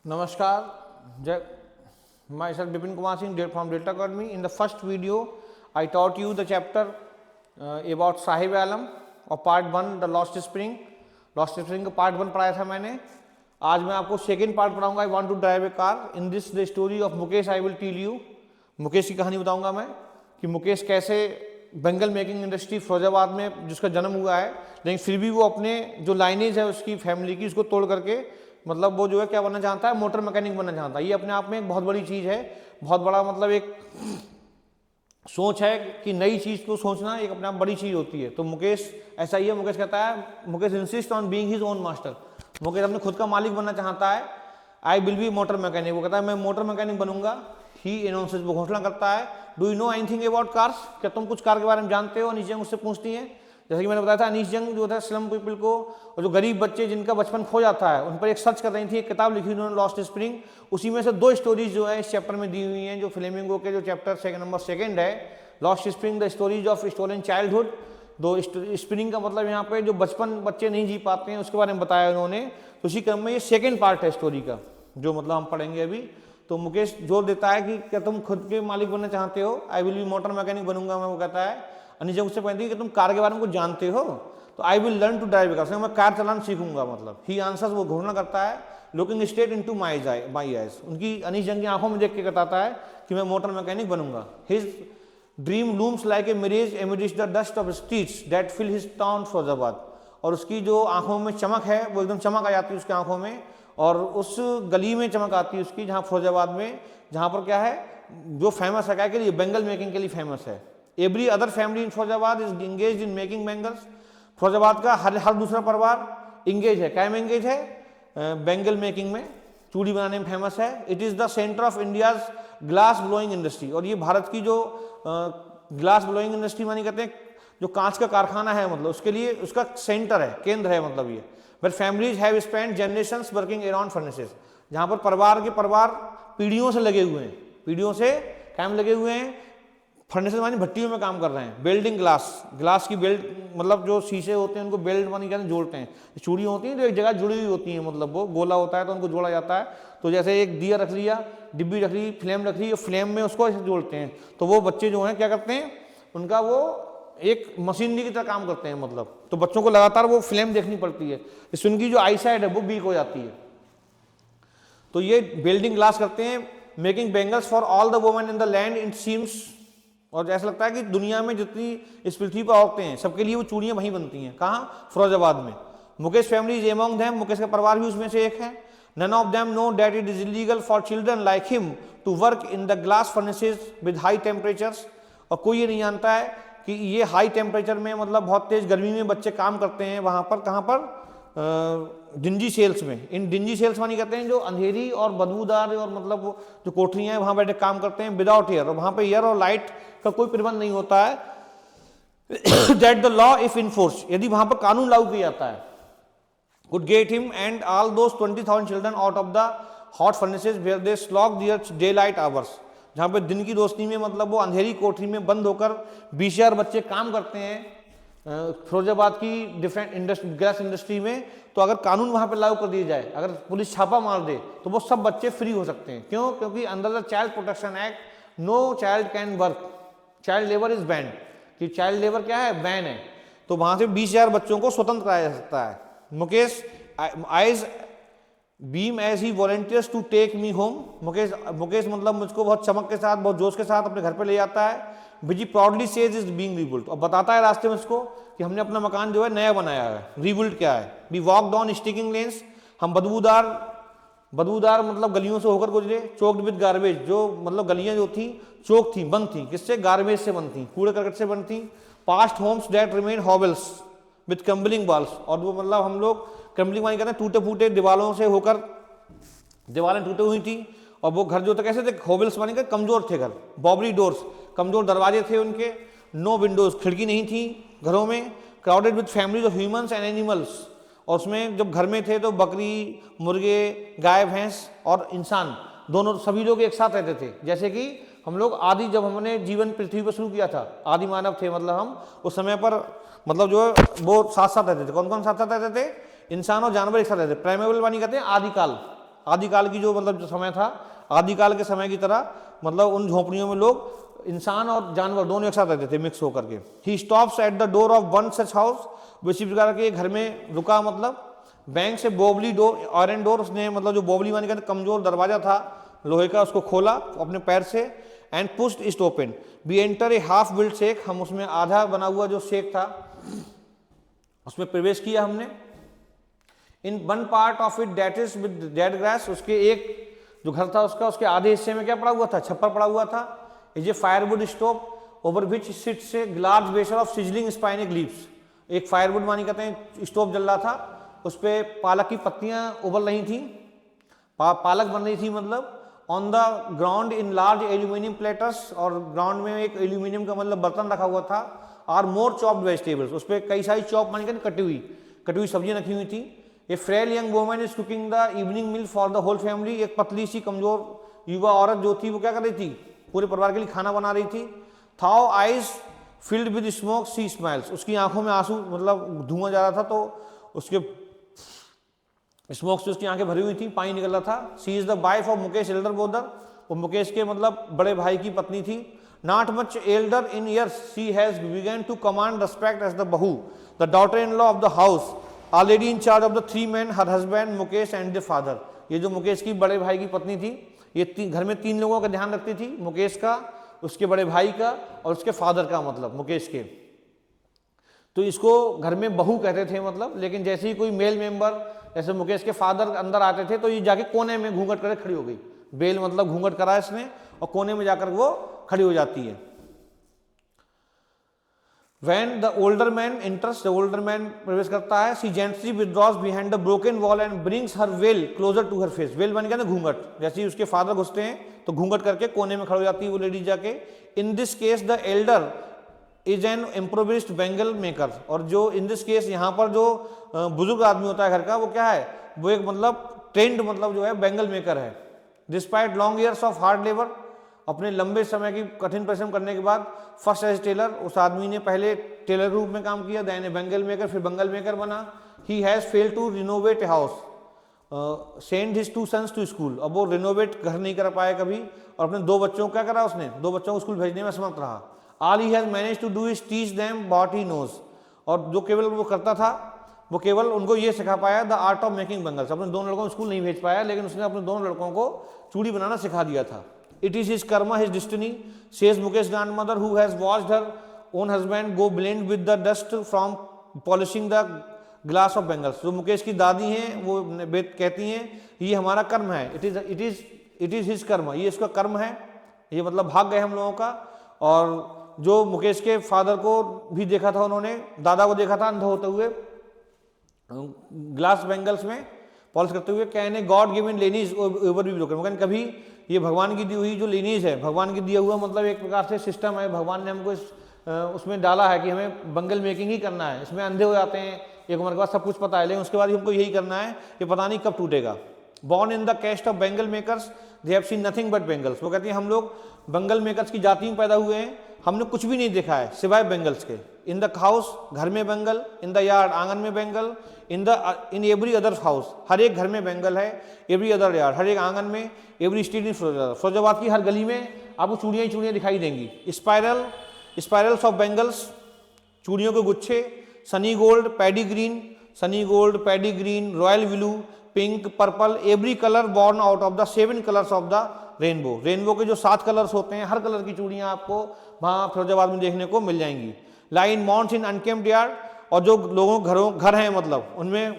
Namaskar, myself Bipin Kumar Singh from Delta Academy. In the first video, I taught you the chapter about Sahib Alam और part 1 the lost spring का part 1 पढ़ाया था मैंने. आज मैं आपको second part पढ़ाऊंगा. I want to drive a car. In this the story of Mukesh I will tell you. Mukesh की कहानी बताऊंगा मैं कि मुकेश कैसे बेंगल मेकिंग इंडस्ट्री फिरोजाबाद में जिसका जन्म हुआ है, लेकिन फिर भी वो अपने जो लाइनेज है उसकी फैमिली की उसको तोड़ करके मतलब वो जो है क्या बनना चाहता है, मोटर मैकेनिक बनना चाहता है. ये अपने आप में एक बहुत बड़ी चीज़ है, बहुत बड़ा मतलब एक सोच है कि नई चीज़ को सोचना एक अपने आप बड़ी चीज़ होती है. तो मुकेश ऐसा ही है. मुकेश कहता है, Mukesh insist on being his own master. Mukesh अपने खुद का मालिक बनना चाहता है. I will be motor mechanic. वो कहता है मैं मोटर मैकेनिक बनूंगा. ही अनाउंसेस, वो घोषणा करता है. Do you know anything about cars? क्या तुम कुछ कार के बारे में जानते हो? अनीश जंग उससे पूछती हैं. जैसे कि मैंने बताया था, अनीश जंग जो था स्लम पीपल को और जो गरीब बच्चे जिनका बचपन खो जाता है उन पर एक सर्च कर रही थी. एक किताब लिखी उन्होंने लॉस्ट स्प्रिंग. उसी में से 2 स्टोरीज जो है इस चैप्टर में दी हुई हैं. जो फ्लेमिंगो के जो चैप्टर नंबर 2 है, lost spring the stories of stolen childhood. दो स्प्रिंग का मतलब यहाँ पे जो बचपन बच्चे नहीं जी पाते हैं उसके बारे में बताया उन्होंने. तो उसी क्रम में ये सेकेंड पार्ट है स्टोरी का जो मतलब हम पढ़ेंगे अभी. तो मुकेश जोर देता है कि क्या तुम खुद के मालिक बनना चाहते हो? I will be motor mechanic बनूंगा मैं. वो कहता है, अनिश जब उससे कहती है कि तुम कार के बारे में कुछ जानते हो? तो I will learn to drive car. मैं कार चलाना सीखूंगा. मतलब ही आंसर्स, वो घोषणा करता है, looking straight into my eyes. उनकी अनिश जंग की आंखों में देख के बताता है कि मैं मोटर मैकेनिक बनूंगा. His dream looms like a mirage amidst the dust of streets that fill his town Firozabad. और उसकी जो आंखों में चमक है वो एकदम चमक आ जाती है उसकी आंखों में, और उस गली में चमक आती है उसकी जहाँ फिरोजाबाद में, जहाँ पर क्या है जो फेमस है क्या के लिए, बेंगल मेकिंग के लिए फेमस है. Every other family in Firozabad is engage in making bangles. Firozabad का हर दूसरा परिवार इंगेज है. क्या में इंगेज है? बेंगल मेकिंग में, चूड़ी बनाने में फेमस है. It is the centre of India's glass blowing industry. और ये भारत की जो ग्लास ब्लोइंग इंडस्ट्री मानी कहते हैं, जो कांच का कारखाना है, मतलब उसके लिए उसका सेंटर है, केंद्र है. मतलब ये but families have spent generations working around furnaces. जहाँ पर परिवार पीढ़ियों से लगे हुए हैं, पीढ़ियों से काम लगे हुए हैं. फर्नेसेस मानी भट्टियों में काम कर रहे हैं. बिल्डिंग ग्लास की बेल्ट, मतलब जो शीशे होते हैं उनको बेल्ट मानी कहते हैं जोड़ते हैं. चूड़ियाँ होती हैं जो एक जगह जुड़ी हुई होती हैं, मतलब वो गोला होता है तो उनको जोड़ा जाता है. तो जैसे एक दिया रख लिया, डिब्बी रख ली, फ्लेम रख ली, फ्लेम में उसको ऐसे जोड़ते हैं. तो वो बच्चे जो हैं क्या करते हैं, उनका वो एक मशीनरी की तरह काम करते हैं. मतलब तो बच्चों को लगातार वो फ्लेम देखनी पड़ती है, इससे उनकी जो आई साइड है वो वीक हो जाती है. तो ये बिल्डिंग ग्लास करते हैं. Making bangles for all the women in the land it seems. और ऐसा लगता है कि दुनिया में जितनी इस पृथ्वी पर औरतें हैं सबके लिए वो चूड़ियाँ वहीं बनती हैं. कहाँ? फिरोजाबाद में. Mukesh family is among them. Mukesh का परिवार भी उसमें से एक है. None of them know that it is illegal for children like him to work in the glass furnaces with high temperatures. और कोई ये नहीं जानता है कि ये हाई टेम्परेचर में, मतलब बहुत तेज गर्मी में बच्चे काम करते हैं वहाँ पर. कहाँ पर? डिंजी सेल्स में. इन डिंजी सेल्स मानी कहते हैं जो अंधेरी और बदबूदार और मतलब जो कोठरियाँ हैं वहाँ बैठे काम करते हैं विदाउट एयर. और वहाँ पर एयर और लाइट का कोई प्रबंध नहीं होता है. That the law if enforce, यदि वहाँ पर कानून लागू किया जाता है, would get him and all those 20,000 children out of the hot furnaces where they slog their daylight hours. जहाँ पे दिन की रोशनी में, मतलब वो अंधेरी कोठरी में बंद होकर 20,000 बच्चे काम करते हैं फिरोजाबाद की डिफरेंट गैस इंडस्ट्री में. तो अगर कानून वहाँ पे लागू कर दिया जाए, अगर पुलिस छापा मार दे, तो वो सब बच्चे फ्री हो सकते हैं. क्यों? क्योंकि under the child protection act no child can work. Child labour is ban. कि चाइल्ड लेबर क्या है? बैन है. तो वहाँ से 20,000 बच्चों को स्वतंत्र कराया जा सकता है. Mukesh eyes beam as he volunteers to take me home. Mukesh मतलब मुझको बहुत चमक के साथ, बहुत जोश के साथ अपने घर पे ले जाता है. Viji proudly says is being rebuilt. और बताता है रास्ते में उसको कि हमने अपना मकान जो है नया बनाया है. रीबिल्ट क्या है? We walk down sticking lanes. हम बदबूदार मतलब गलियों से होकर गुजरे. चोक्ड विद गार्बेज, जो मतलब गलियां जो थी चोक थी, बंद थी. किससे? गार्बेज से बंद थी, कूड़े करकट से बंद थी. Past homes that remain hovels with crumbling walls. और वो मतलब हम लोग क्रम्बलिंग मानी कहते हैं टूटे फूटे दीवारों से होकर, दीवारें टूटी हुई थी. और वो घर जो थे कैसे थे? हॉबल्स मानी के कमजोर थे घर. बॉबरी डोर्स, कमजोर दरवाजे थे उनके. नो विंडोज, खिड़की नहीं थी घरों में. Crowded with families of humans and animals. और उसमें जब घर में थे तो बकरी, मुर्गे, गाय, भैंस और इंसान दोनों, सभी लोग एक साथ रहते थे. जैसे कि हम लोग आदि, जब हमने जीवन पृथ्वी पर शुरू किया था, आदि मानव थे, मतलब हम उस समय पर मतलब जो है वो साथ साथ रहते थे. कौन कौन साथ साथ रहते थे? इंसान और जानवर एक साथ रहते. प्राइमेबल वानी कहते हैं आदिकाल. आदिकाल की जो मतलब जो समय था, आदिकाल के समय की तरह मतलब उन झोपड़ियों में लोग इंसान और जानवर दोनों एक साथ रहते थे मिक्स होकर के। He stops at the door of one such house, इसी प्रकार के घर में रुका, मतलब बैंक से बोबली डोर आयरन डोर, उसने मतलब जो बोबली मानी कहते कमजोर दरवाजा था लोहे का, उसको खोला अपने पैर से, and pushed it open, we enter a half build shack, हम उसमें आधा बना हुआ जो शेक था उसमें प्रवेश किया हमने। In one part of it that is with dead grass, उसके एक जो घर था उसका उसके आधे हिस्से में क्या पड़ा हुआ था, छप्पर पड़ा हुआ था। Is a firewood stove over which sits a large basin of sizzling spinach leaves, एक फायरवुड मानी कहते हैं स्टोव जल रहा था, उस पर पालक की पत्तियां उबल रही थी, पालक बन रही थी मतलब। On the ground in large aluminium platters, और ग्राउंड में एक एल्यूमिनियम का मतलब बर्तन रखा हुआ था। आर मोर चॉप्ड वेजिटेबल्स, उस पर कई सारी चॉप मानी कहते कटी हुई सब्जियां रखी हुई थी। A frail young woman is cooking the evening meal for the whole family, एक पतली सी कमजोर युवा औरत जो थी वो क्या कर रही थी, पूरे परिवार के लिए खाना बना रही थी। Though eyes filled with smoke she smiles, उसकी आंखों में आंसू मतलब धुआं जा रहा था तो उसके स्मोक से उसकी आंखें भरी हुई थी, पानी निकल रहा था। She is the wife of Mukesh elder brother, वो मुकेश के मतलब बड़े भाई की पत्नी थी। Not much elder in years, she has begun to command respect as the bahu, the daughter in law of the house, already in charge of the 3 men, her husband Mukesh and the father. ये जो मुकेश की बड़े भाई की पत्नी थी, ये घर में 3 लोगों का ध्यान रखती थी, मुकेश का, उसके बड़े भाई का और उसके फादर का, मतलब मुकेश के। तो इसको घर में बहू कहते थे मतलब, लेकिन जैसे ही कोई मेल मेंबर जैसे मुकेश के फादर अंदर आते थे तो ये जाके कोने में घूंघट करके खड़ी हो गई, बेल मतलब घूंघट करा इसने और कोने में जाकर वो खड़ी हो जाती है। When the older man enters, the older man प्रवेश करता है, she gently withdraws behind the broken wall and brings her veil closer to her face, veil बन गया ना घूंघट, जैसे ही उसके फादर घुसते हैं तो घूंघट करके कोने में खड़ी हो जाती है वो लेडी जाके। In this case the elder is an improvised bengal maker, और जो in this case यहाँ पर जो बुजुर्ग आदमी होता है घर का वो क्या है, वो एक मतलब ट्रेंड मतलब जो है बेंगल मेकर है। Despite long years of hard labor, अपने लंबे समय की कठिन परिश्रम करने के बाद, फर्स्ट एज टेलर, उस आदमी ने पहले टेलर रूप में काम किया, देन ए बेंगल मेकर, फिर बंगल मेकर बना। He has failed to renovate a house, send his 2 sons to school, अब वो रिनोवेट घर नहीं कर पाया कभी, और अपने 2 बच्चों को क्या करा उसने, 2 बच्चों को स्कूल भेजने में असमर्थ रहा। All he has manage to do is teach them what he knows, और जो केवल वो करता था वो केवल उनको ये सिखा पाया the art of making bangles, अपने 2 लड़कों को स्कूल नहीं भेज पाया, लेकिन उसने अपने 2 लड़कों को चूड़ी बनाना सिखा दिया था। It is his karma, his destiny, says Mukesh grandmother, who has watched her own husband go blend with the dust from polishing the glass of Bengals। जो मुकेश की दादी हैं वो कहती हैं ये हमारा कर्म है, it is his karma, ये इसका कर्म है, ये मतलब भाग्य है हम लोगों का। और जो मुकेश के फादर को भी देखा था उन्होंने, दादा को देखा था अंधा होते हुए ग्लास बेंगल्स में पॉलिश करते हुए। Can a god given lineage ever be broken, कभी ये भगवान की दी हुई जो लीनीज है, भगवान की दिया हुआ मतलब एक प्रकार से सिस्टम है, भगवान ने हमको उसमें डाला है कि हमें बंगल मेकिंग ही करना है। इसमें अंधे हो जाते हैं, एक उम्र के बाद सब कुछ पता है, लेकिन उसके बाद हमको यही करना है, ये पता नहीं कब टूटेगा। Born in the caste of bangle makers, they have seen nothing but bangles, वो कहती हैं हम लोग बंगल मेकर्स की जाति में पैदा हुए हैं, हमने कुछ भी नहीं देखा है सिवाय बेंगल्स के। इन द हाउस, घर में बेंगल, इन द यार्ड, आंगन में bangle, in every other house, हर एक घर में बेंगल है, एवरी अदर यार्ड, हर एक आंगन में, एवरी स्ट्रीट इन फिरोजाबाद की हर गली में आपको चूड़ियाँ ही चूड़ियाँ दिखाई देंगी। स्पाइरल्स ऑफ बेंगल्स, चूड़ियों के गुच्छे, Sunny gold, paddy green, royal blue, pink, purple, every colour born out of the 7 colors of the rainbow, rainbow के जो 7 कलर्स होते हैं, हर कलर की चूड़ियाँ आपको वहाँ फिरोजाबाद में देखने को मिल जाएंगी। लाइन मॉन्स इन अनकेम्प्ड यार्ड, और जो लोगों घर हैं मतलब उनमें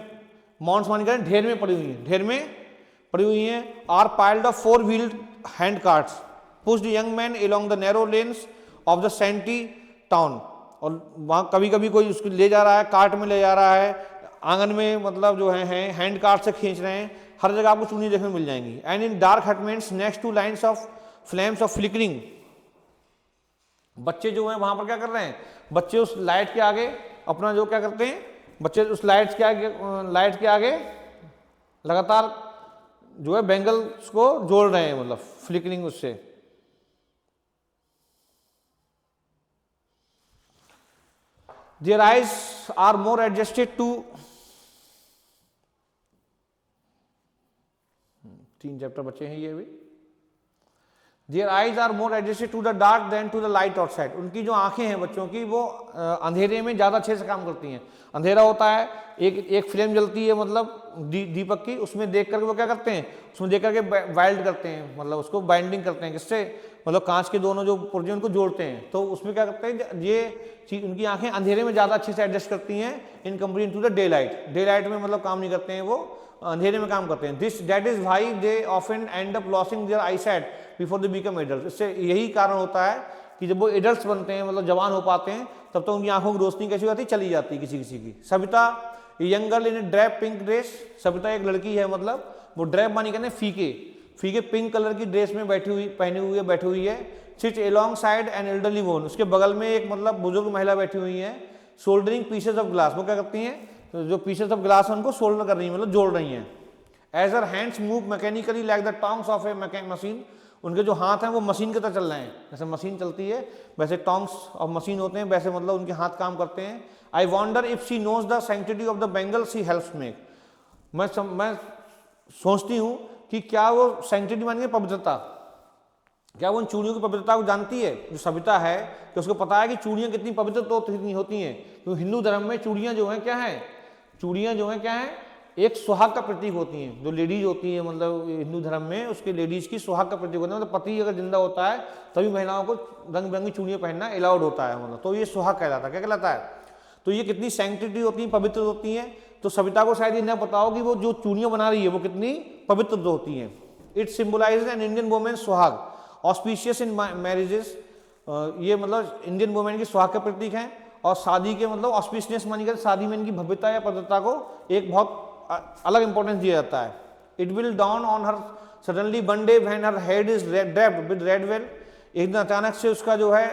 मॉन्स मान कर ढेर में पड़ी हुई हैं। Are piled of 4 wheeled hand carts, pushed young man along the narrow lanes of the shanty town, और वहाँ कभी कभी कोई उसको ले जा रहा है, कार्ट में ले जा रहा है, आंगन में मतलब जो है हैंड कार्ट से खींच रहे हैं, हर जगह आपको चूड़ी देखने मिल जाएंगी। And in dark hutments next two lines of flames of flickering, बच्चे जो हैं वहां पर क्या कर रहे हैं, बच्चे उस लाइट के आगे अपना जो क्या करते हैं, बच्चे उस लाइट के आगे लगातार जो है बेंगल्स को जोड़ रहे हैं, मतलब फ्लिकरिंग उससे। Their eyes are more adjusted to 3 chapter बचे हैं ये भी। Their eyes are more adjusted to the dark than to the light outside. उनकी जो आंखें हैं बच्चों की वो अंधेरे में ज़्यादा अच्छे से काम करती हैं। अंधेरा होता है, एक फ्लेम जलती है मतलब दीपक की, उसमें देख करके वो क्या करते हैं, उसमें देख करके वाइल्ड करते हैं, मतलब उसको बाइंडिंग करते हैं, किससे, मतलब कांच के दोनों जो पुर्जे उनको जोड़ते हैं, तो उसमें क्या करते हैं, ये उनकी आंखें अंधेरे में ज़्यादा अच्छे से एडजस्ट करती हैं in comparison to the daylight. Daylight में मतलब काम नहीं करते हैं, वो अंधेरे में काम करते हैं। That is why they often end up losing their eyesight before they become adult. इससे यही कारण होता है कि जब वो एडल्ट्स बनते हैं, मतलब जवान हो पाते हैं, तब तो उनकी आंखों की रोशनी कैसी हो जाती है, चली जाती है किसी किसी की। Savita young girl in A drape pink dress, Savita एक लड़की है, मतलब वो ड्रेप मानी कहते हैं फीके पिंक कलर की ड्रेस में पहनी हुई है। Sit alongside an elderly woman, उसके बगल में एक मतलब बुजुर्ग महिला बैठी हुई है। शोल्डरिंग पीसेस ऑफ ग्लास, वो क्या करती हैं, तो जो पीसेस ऑफ ग्लास है उनको शोल्डर कर रही है, मतलब जोड़ रही हैं। As her hands move mechanically like the tongs of a machine, उनके जो हाथ हैं वो मशीन की तरह चल रहे हैं, जैसे मशीन चलती है वैसे टोंग्स ऑफ मशीन होते हैं, वैसे मतलब उनके हाथ काम करते हैं। I wonder if she knows the sanctity of the bangle she helps make, मैं सोचती हूँ कि क्या वो सैंक्टिटी मानेंगे पवित्रता, क्या वो उन चूड़ियों की पवित्रता को जानती है, जो सविता है कि उसको पता है कि चूड़ियाँ कितनी पवित्र तो होती हैं। क्योंकि हिंदू धर्म में चूड़ियाँ जो हैं क्या हैं, चूड़ियाँ जो हैं क्या हैं, एक सुहाग का प्रतीक होती हैं। जो लेडीज होती है मतलब हिंदू धर्म में, उसके लेडीज की सुहाग का प्रतीक होता है, मतलब पति अगर जिंदा होता है तभी महिलाओं को रंग बिरंगी चूड़ियाँ पहनना अलाउड होता है, मतलब तो ये सुहाग कहलाता है। क्या कहलाता है, तो ये कितनी सैंक्टिटी होती है, पवित्र होती हैं। तो सविता को शायद ये न पता हो कि वो जो चूड़ियाँ बना रही है वो कितनी पवित्र होती हैं। It symbolise an Indian women suhag auspicious in marriages, ये मतलब इंडियन वुमेन की सुहाग के प्रतीक हैं। और शादी के मतलब ऑस्पिशियस मानी कर शादी में इनकी भव्यता या पवित्रता को एक बहुत अलग इंपॉर्टेंस दिया जाता है। It will down on her suddenly one day when her head is draped with red well, एक दिन अचानक से उसका जो है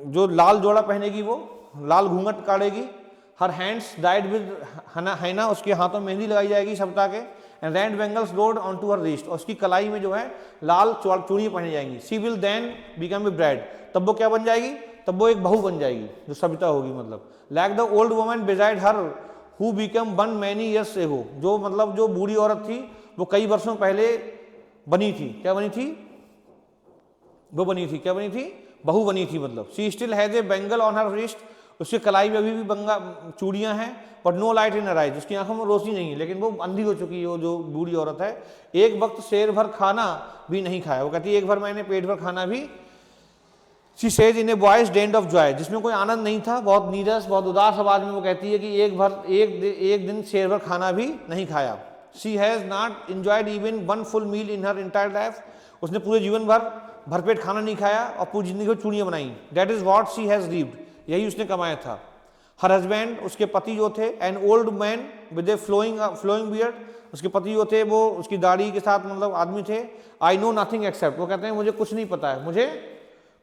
जो लाल जोड़ा पहनेगी, वो लाल घूंघट काटेगी। Her hands dyed with henna, उसके हाथों में मेहंदी लगाई जाएगी सविता के। And red bangles rolled onto her wrist, और उसकी कलाई में जो है लाल चूड़ियाँ पहनी जाएंगी। She will then become a bride, तब वो क्या बन जाएगी, तब वो एक बहू बन जाएगी जो सविता होगी। मतलब like the old woman beside her who become one many years ago, जो मतलब जो बूढ़ी औरत थी वो कई वर्षों पहले बनी थी। क्या बनी थी, वो बनी थी, क्या बनी थी, बहू बनी थी। मतलब she still has a bangle on her wrist, उसकी कलाई में अभी भी चूड़ियाँ हैं, but no light in her eyes, उसकी आंखों में रोशनी नहीं है, लेकिन वो अंधी हो चुकी है। वो जो बूढ़ी औरत है, एक वक्त शेर भर खाना भी नहीं खाया, वो कहती है एक बार मैंने पेट भर खाना भी। She says in a voice डेंड of Joy, जिसमें कोई आनंद नहीं था, बहुत नीरस बहुत उदास आवाज में वो कहती है कि एक दिन शेर भर खाना भी नहीं खाया। She has not enjoyed even one full meal in her entire life, उसने पूरे जीवन भर भरपेट खाना नहीं खाया और पूरी जिंदगी को चूड़ियाँ बनाई। That is what she has reaped, यही उसने कमाया था। हर हस्बैंड, उसके पति जो थे, an old man with a flowing beard, उसके पति जो थे वो उसकी दाढ़ी के साथ मतलब आदमी थे। आई नो नथिंग एक्सेप्ट, वो कहते हैं मुझे कुछ नहीं पता है, मुझे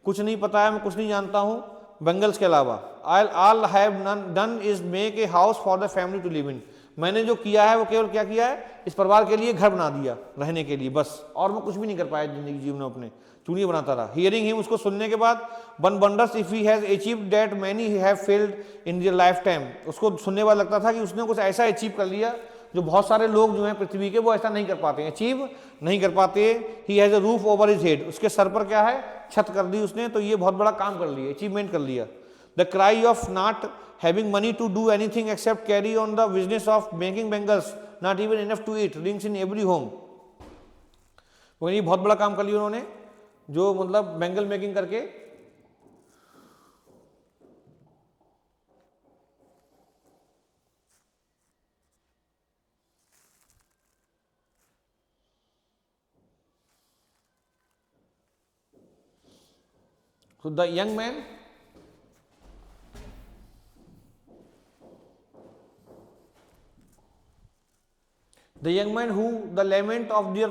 कुछ नहीं पता है, मैं कुछ नहीं जानता हूँ बेंगल्स के अलावा। All have done is make a house for the family to live in, मैंने जो किया है वो केवल क्या किया है, इस परिवार के लिए घर बना दिया रहने के लिए, बस, और मैं कुछ भी नहीं कर पाया जिंदगी जीवन में, अपने चूड़ियाँ बनाता रहा। हियरिंग हिम, उसको सुनने के बाद, one wonders if he has achieved that many have failed in their life time, उसको सुनने के बाद लगता था कि उसने कुछ ऐसा अचीव कर लिया जो बहुत सारे लोग जो हैं पृथ्वी के वो ऐसा नहीं कर पाते हैं, अचीव नहीं कर पाते। He has a roof over his head, उसके सर पर क्या है, छत कर दी उसने, तो ये बहुत बड़ा काम कर लिया, अचीवमेंट कर लिया। The cry of not having money to do anything except carry on the business of making bangles, not even enough to eat, rings in every home, तो ये बहुत बड़ा काम कर लिया उन्होंने, जो मतलब बेंगल मेकिंग करके। So the young man, who the lament of their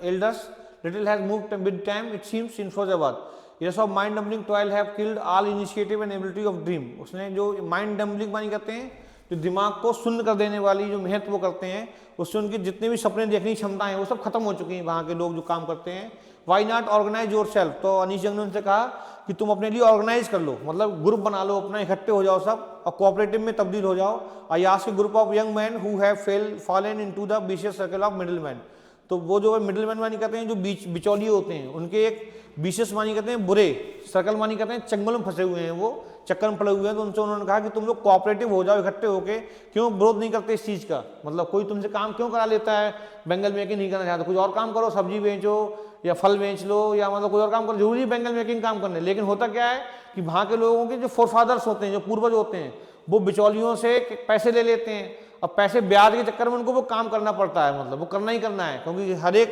elders little has moved with time, it seems in Firozabad. Years of mind dumbling toil have killed all initiative and ability of dream. उसने जो mind डम्बलिंग मानी करते हैं, जो दिमाग को शून्य कर देने वाली जो मेहनत वो करते हैं, उससे उनकी जितने भी सपने देखने की क्षमता है वो सब खत्म हो चुकी हैं वहाँ के लोग जो काम करते हैं। Why not organise yourself, तो अनीश जंग ने उनसे कहा कि तुम अपने लिए ऑर्गेनाइज कर लो, मतलब ग्रुप बना लो अपना, इकट्ठे हो जाओ सब और कोऑपरेटिव में तब्दील हो जाओ। I ask A group of young man who have fallen into the vicious circle of middle man, तो वो जो मिडिल मैन मानी कहते हैं, जो बिचौलिए होते हैं, उनके एक विशेष मानी कहते हैं बुरे, सर्कल मानी कहते हैं चंगल में फंसे हुए हैं, वो चक्कर में पड़े हुए हैं। तो उनसे उन्होंने कहा कि तुम लोग कोऑपरेटिव हो जाओ, इकट्ठे होके, क्यों विरोध नहीं करते इस चीज़ का, मतलब कोई तुमसे काम क्यों करा लेता है, बेंगल मेकिंग नहीं करना चाहता, कुछ और काम करो, सब्जी बेचो या फल बेच लो या मतलब कोई और काम करो, जरूरी बेंगल मेकिंग काम करने। लेकिन होता क्या है कि वहाँ के लोगों के जो फोरफादर्स होते हैं, जो पूर्वज होते हैं, वो बिचौलियों से पैसे ले लेते हैं। अब पैसे ब्याज के चक्कर में उनको वो काम करना पड़ता है, मतलब वो करना ही करना है, क्योंकि हर एक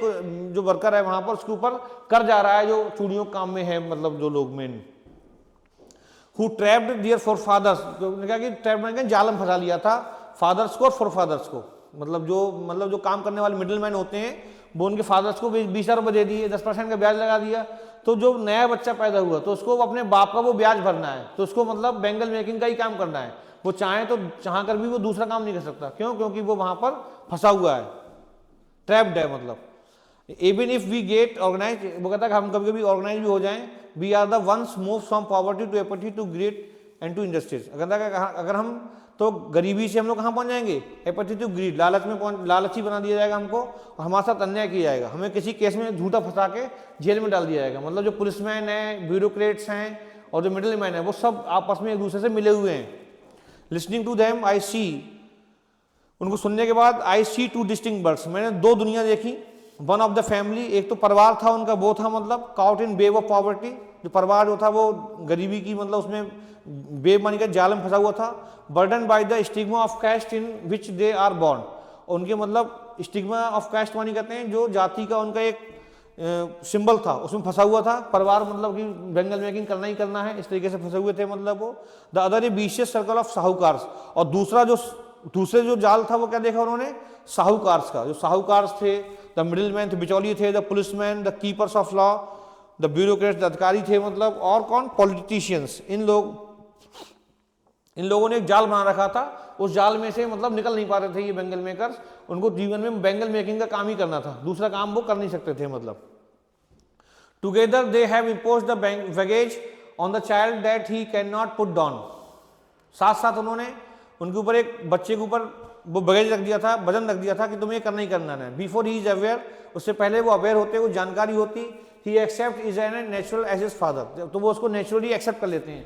जो वर्कर है वहाँ पर उसके ऊपर कर जा रहा है, जो चूड़ियों काम में है, मतलब जो लोग men who trapped there forefathers, कहा कि ट्रैप जाल में फंसा लिया था फादर्स को और फोरफादर्स को, मतलब जो काम करने वाले मिडिल मैन होते हैं वो उनके फादर्स को 20,000 रुपये दे दिए, 10% का ब्याज लगा दिया। तो जो नया बच्चा पैदा हुआ तो उसको अपने बाप का वो ब्याज भरना है, तो उसको मतलब बेंगल मेकिंग का ही काम करना है। वो चाहे तो चाह कर भी वो दूसरा काम नहीं कर सकता, क्यों? क्योंकि वो वहां पर फंसा हुआ है, ट्रैप्ड है। मतलब even if we get organise, वो कहता है कि हम कभी कभी ऑर्गेनाइज भी हो जाएं, we are the ones move from poverty to property to great and to industries. अगर हम तो गरीबी से हम लोग कहाँ पहुंच जाएंगे? एपर्टी टू ग्रीड, लालच में लालची बना दिया जाएगा हमको, और हमारे साथ अन्याय किया जाएगा, हमें किसी केस में झूठा फंसा के जेल में डाल दिया जाएगा। मतलब जो पुलिसमैन है, ब्यूरोक्रेट्स हैं और जो मिडिल मैन है, वो सब आपस में एक दूसरे से मिले हुए हैं। लिसनिंग टू देम आई सी, उनको सुनने के बाद आई सी टू डिस्टिंक्ट बर्ड्स, मैंने दो दुनिया देखी। वन ऑफ द फैमिली, एक तो परिवार था उनका, वो था मतलब cout in wave of poverty, जो परिवार जो था वो गरीबी की मतलब उसमें वेव मानी का जाल में फंसा हुआ था। Burden by the stigma of caste in which they are born, उनके मतलब स्टिग्मा ऑफ कैस्ट मानी कहते हैं जो जाति का उनका एक सिंबल था, उसमें फंसा हुआ था परिवार, मतलब कि बेंगल मेकिंग करना ही करना है, इस तरीके से फंसे हुए थे मतलब वो। The other a vicious circle of sahukars, और दूसरे जो जाल था वो क्या देखा उन्होंने? साहूकार्स का। जो साहूकार्स थे, द मिडिल मैन थे, बिचौलिए थे, the policeman, the keepers of law, the bureaucrats, अधिकारी थे मतलब, और कौन? पॉलिटिशियंस। इन लोगों ने एक जाल बना रखा था, उस जाल में से मतलब निकल नहीं पा रहे थे ये बेंगल मेकर्स। उनको जीवन में बेंगल मेकिंग का काम ही करना था, दूसरा काम वो कर नहीं सकते थे मतलब। Together they have imposed the baggage on the child that he can not put down, साथ साथ उन्होंने उनके ऊपर एक बच्चे के ऊपर वो बैगेज रख दिया था, वजन रख दिया था कि तुम्हें करना ही करना है। बिफोर ही इज अवेयर, उससे पहले वो अवेयर होते, वो जानकारी होती। He accept is an natural as his father, तो वो उसको नेचुरली एक्सेप्ट कर लेते हैं।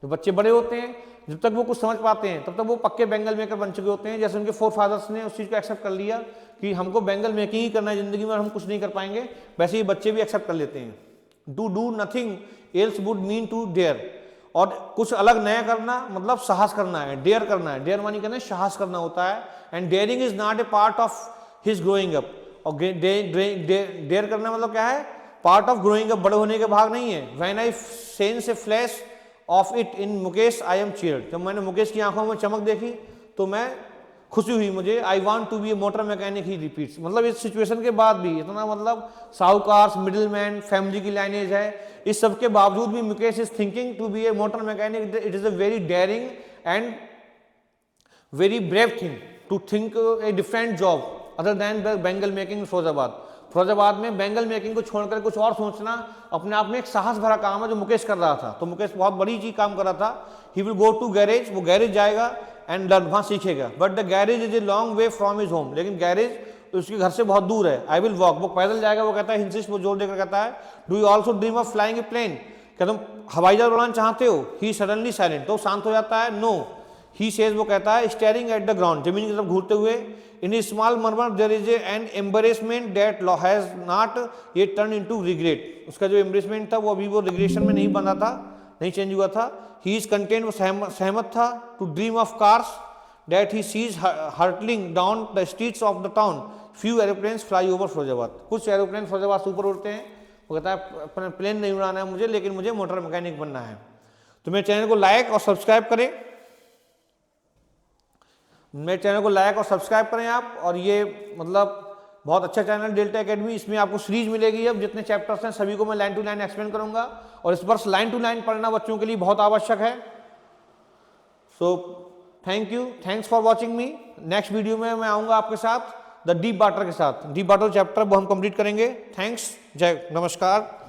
तो बच्चे बड़े होते हैं, जब तक वो कुछ समझ पाते हैं तब तक वो पक्के बेंगल मेकर बन चुके होते हैं। जैसे उनके फोर फादर्स ने उस चीज़ को एक्सेप्ट कर लिया कि हमको बेंगल मेकिंग ही करना है जिंदगी में, हम कुछ नहीं कर पाएंगे, वैसे ही बच्चे भी एक्सेप्ट कर लेते हैं। To do nothing else would mean to dare, और कुछ अलग नया करना मतलब साहस करना है, डेयर करना है। डेयर मानी कहना साहस करना होता है। And daring is not a part of his growing up, और डेयर करना मतलब क्या है? पार्ट ऑफ ग्रोइंग अप, बड़े होने के भाग नहीं है। When I sense A flash of it in Mukesh I am cheered, जब मैंने मुकेश की आंखों में चमक देखी तो मैं खुशी हुई मुझे। I want to be a motor mechanic, he repeats. मतलब इस सिचुएशन के बाद भी इतना मतलब साहूकार्स, मिडिल मैन, फैमिली की लाइनेज है, इस सब के बावजूद भी Mukesh is thinking to be a motor mechanic. It is a very daring and very brave thing to think a different job other than bangle making Firozabad. Firozabad में बेंगल मेकिंग को छोड़कर कुछ और सोचना अपने आप में एक साहस भरा काम है, जो मुकेश कर रहा था। तो मुकेश बहुत बड़ी चीज काम कर रहा था। He will go to garage, वो गैरेज जाएगा एंड वहां सीखेगा। But the garage is a long way from his home, लेकिन गैरेज उसके घर से बहुत दूर है। आई विल वॉक, वो पैदल जाएगा। वो कहता है हिंसिस, वो जोर देकर कहता है do you also dream of flying a plane, क्या तुम हवाई जहाज उड़ाना चाहते हो? ही सडनली साइलेंट, तो शांत हो जाता है। नो ही सेज, वो कहता है स्टेयरिंग एट द ग्राउंड, जमीन की तरफ घूरते हुए। In small murmur there is an embarrassment that has not yet turn into regret, उसका जो एम्बरेसमेंट था वो अभी वो रिग्रेशन में नहीं बना था, नहीं चेंज हुआ था। ही इज कंटेंट, वो सहमत था। To dream of cars that he sees hurtling down the streets of the town, few aeroplanes fly over Firozabad, कुछ एरोप्लेन फिरोजाबाद से ऊपर उड़ते हैं। वो कहता है अपना प्लेन नहीं उड़ाना है मुझे, लेकिन मुझे मोटर मैकेनिक बनना है। तो मेरे चैनल को लाइक और सब्सक्राइब करें, मेरे चैनल को लाइक और सब्सक्राइब करें आप। और ये मतलब बहुत अच्छा चैनल डेल्टा एकेडमी, इसमें आपको सीरीज मिलेगी। अब जितने चैप्टर्स हैं सभी को मैं लाइन टू लाइन एक्सप्लेन करूंगा, और इस वर्ष लाइन टू लाइन पढ़ना बच्चों के लिए बहुत आवश्यक है। So thank you, thanks for watching me. Next video में मैं आऊंगा आपके साथ द डीप वाटर के साथ। डीप वाटर चैप्टर वो हम कंप्लीट करेंगे। थैंक्स, जय, नमस्कार।